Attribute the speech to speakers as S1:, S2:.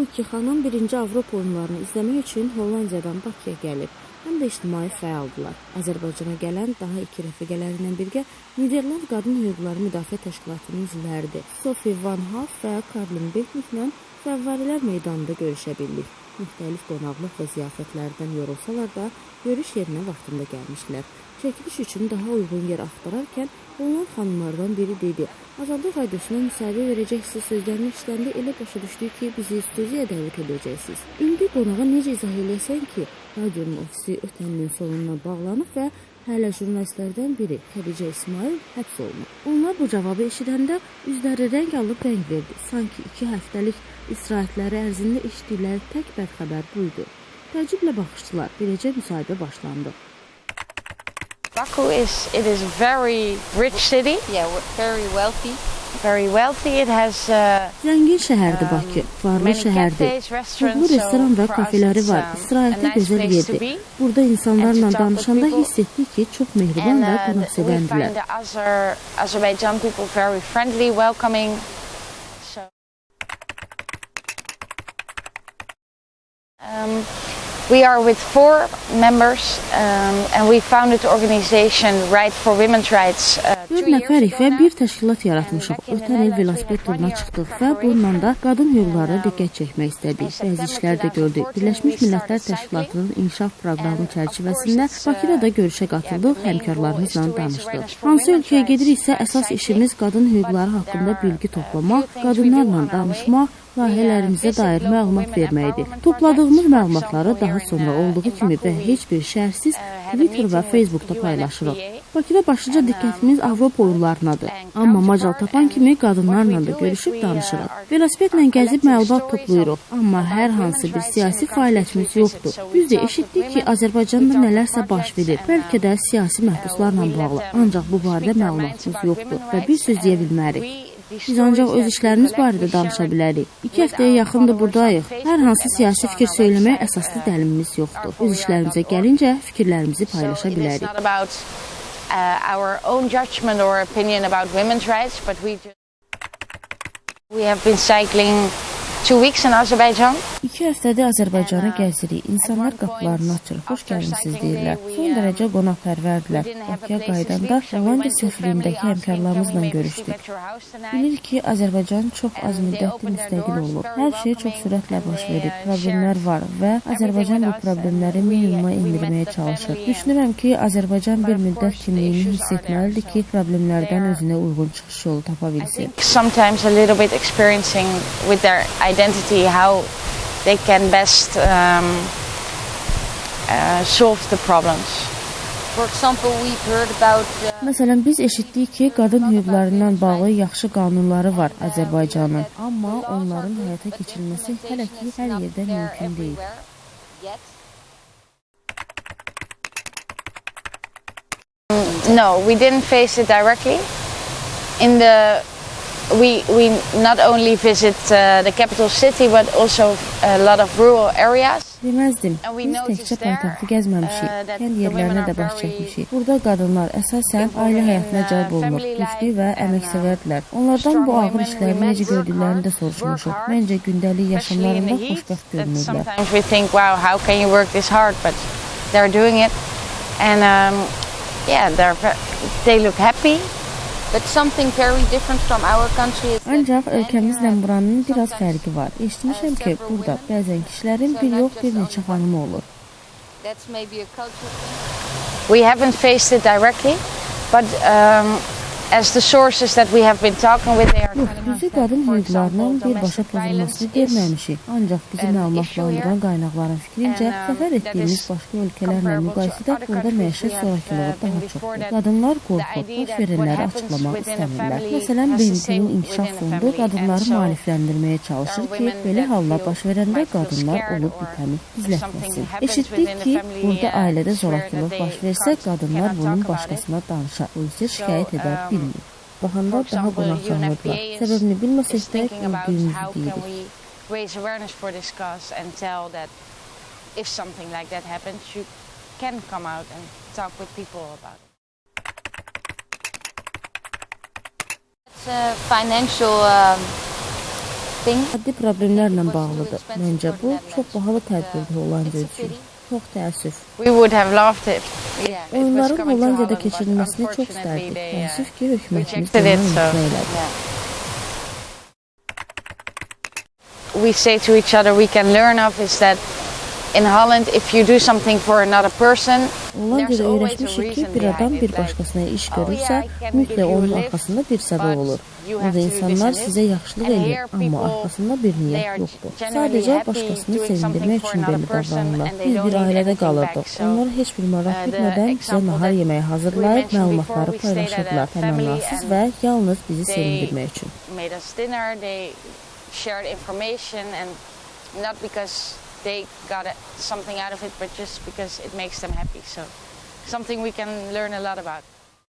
S1: bilirik ki, xanım 1-ci Avropa oyunlarını izləmək üçün Hollandiyadan Bakıya gəlib. Həm də ictimai fəaldılar. Azərbaycana gələn daha 2 rəfiqələri ilə birgə Niderland Qadın Hüquqları Müdafiə Təşkilatının üzvləridir. Sophie Van Haf və Karlin Beckniklə Fəvvarilər meydanında görüşə bildik. Müxtəlif qonaqlıq və ziyafətlərdən yorulsalar da, görüş yerinə vaxtında gəlmişlər. Çəkiliş üçün daha uyğun yer axtararkən Holland xanımlardan biri dedi: Azadlıq Radiosuna müsahibə verəcəksiniz sözlərini işləndə elə başa düşdük ki, bizi studiyaya dəvət edəcəksiniz. İndi qonağa necə izah eləyəsən ki, radionun ofisi ötən ilin sonuna bağlanıb və hələ jurnalistlərdən biri Xədicə İsmail həbs olunub. Onlar bu cavabı eşidəndə üzləri rəng alıb rəng verdi. Sanki 2 həftəlik istirahətləri ərzində eşitdikləri tək bədxəbər buydu. Təəccüblə baxışdılar. Beləcə müsahibə başlandı.
S2: Baku is a very rich city.
S3: Yeah, very wealthy.
S2: Very wealthy. It has
S1: Zəngin şəhərdir Bakı, varlı şəhərdir. Çoxlu restoran və kafeləri var. İstirahətə gözəl yerdir. Burada insanlarla danışanda hiss etdik ki, çox mehriban və qonaqsevəndilər.
S2: Azerbaijan people very friendly, welcoming. We are with 4 members and we founded the organization Right for Women's Rights 2 years
S1: nəfərik və
S2: ago.
S1: bir təşkilat yaratmışıq. Ötən il velosiped turuna çıxdıq və bununla da qadın hüquqlarına diqqət çəkmək istədik. Bəzi işlər də gördük. Birləşmiş Millətlər Təşkilatının inkişaf proqramı çərçivəsində Bakıda da görüşə qatıldıq, həmkarlarımızla danışdıq. Hansı ölkəyə gediriksə, əsas işimiz qadın hüquqları haqqında bilgi toplamaq, qadınlarla danışmaq, layihələrimizə dair məlumat verməkdir. Topladığımız məlumatları daha sonra olduğu kimi və heç bir şərhsiz Twitter və Facebookda paylaşırıq. Bakıda başlıca diqqətimiz Avropa oyunlarınadır. Amma macal tapan kimi qadınlarla da görüşüb danışırıq. Velosipedlə gəzib məlumat toplayırıq. Amma hər hansı bir siyasi fəaliyyətimiz yoxdur. Biz də eşitdik ki, Azərbaycanda nələrsə baş verir. Bəlkə də siyasi məhbuslarla bağlı. Ancaq bu barədə məlumatımız yoxdur və bir söz deyə bilmərik. Biz ancaq öz işlərimiz barədə danışa bilərik. 2 həftəyə yaxındır buradayıq. Hər hansı siyasi fikir söyləmək əsaslı dəlimimiz yoxdur. Öz işlərimizə gəlincə fikirlərimizi paylaşa bilərik.
S2: Our own judgment or opinion about women's rights, but we have been cycling 2 weeks in Azerbaijan.
S1: 2 həftədə Azərbaycanı gəzirik. İnsanlar qapılarını açır, xoş gəlmisiniz deyirlər. Son dərəcə qonaqpərvərdilər. Bakıya qaydanda Hollandiya səfirliyindəki həmkarlarımızla görüşdük. Bilirik ki, Azərbaycan çox az müddətli müstəqil olub. Hər şey çox sürətlə baş verir, problemlər var və Azərbaycan bu problemləri minimuma indirməyə çalışır. Düşünürəm ki, Azərbaycan bir müddət kimliyini hiss etməlidir ki, problemlərdən özünə uyğun çıxış yolu tapa bilsin.
S2: Sometimes a little bit experiencing with their identity how they can best solve the problems.
S3: For example, we've heard about
S1: Məsələn, biz eşitdik ki, qadın hüquqlarından bağlı yaxşı qanunları var Azərbaycanın. Amma onların həyata keçirilməsi hələ ki hər yerdə mümkün deyil.
S2: No, we didn't face it directly. We not only visit the capital city, but also a lot of rural areas.
S1: Deməzdim, biz təkcə paytaxtı gəzməmişik, kənd yerlərinə də baş çəkmişik. Burada qadınlar əsasən ailə həyatına cəlb olunub, güclü və əməksevərdirlər. Onlardan bu ağır işləri necə gördüklərini də soruşmuşuq. Məncə gündəlik yaşamlarında xoşbəxt görünürlər.
S2: Sometimes we think, wow, how can you work this hard? But they're doing it, and they look happy.
S3: but something very different from our country is
S1: Ancaq ölkəmizlə buranın biraz fərqi var. Eşitmişəm ki, burada bəzən kişilərin bir yox bir neçə xanımı olur.
S3: that's maybe a cultural thing.
S2: We haven't faced it directly, but as the sources that we have been talking with, they are
S1: Yox, bizi qadın hüquqlarının birbaşa pozulmasını görməmişik. Ancaq bizi məlumatlandıran qaynaqların fikrincə, səfər etdiyimiz başqa ölkələrlə müqayisədə burada məişət zorakılığı daha çoxdur. Qadınlar qorxur, baş verənləri açıqlamaq istəmirlər. Məsələn, BMT-nin İnkişaf Fondu qadınları maarifləndirməyə çalışır ki, belə hallar baş verəndə qadınlar olub bitəni gizlətməsin. Eşitdik ki, burada ailədə zorakılıq baş versə, qadınlar bunun başqasına danışar, polisə şikayət edər, bilmir. Baxanda daha qonaqlanırlar. Səbəbini bilməsək də gördüyümüzü deyirik.
S2: Raise awareness for this cause and tell that if something like that happens, you can come out and talk with people about it.
S3: It's a financial thing.
S1: Maddi problemlərlə bağlıdır. Məncə bu çox bahalı tədbirdir Hollandiya üçün. Çox təəssüf.
S2: We would have loved it.
S1: Oyunların Hollandiyada keçirilməsini çox istərdik. Təəssüf ki, hökumətimiz bunu imtina elədi.
S2: We say to each other we can learn of is that in Holland if you do something for another person,
S1: Hollandiyada öyrəşmişik ki, bir adam bir başqasına iş görürsə, mütləq onun arxasında bir səbəb olur. O da insanlar sizə yaxşılıq eləyir, amma arxasında bir niyyət yoxdur. Sadəcə başqasını sevindirmək üçün belə davranırlar. Biz bir ailədə qalırdıq. Onlar heç bir maraq gütmədən bizə nahar yeməyi hazırlayıb, məlumatları paylaşırdılar təmənnasız və yalnız bizi sevindirmək üçün.
S2: Shared information and not because they got something out of it, but just because it makes them happy. So something we can learn a lot about.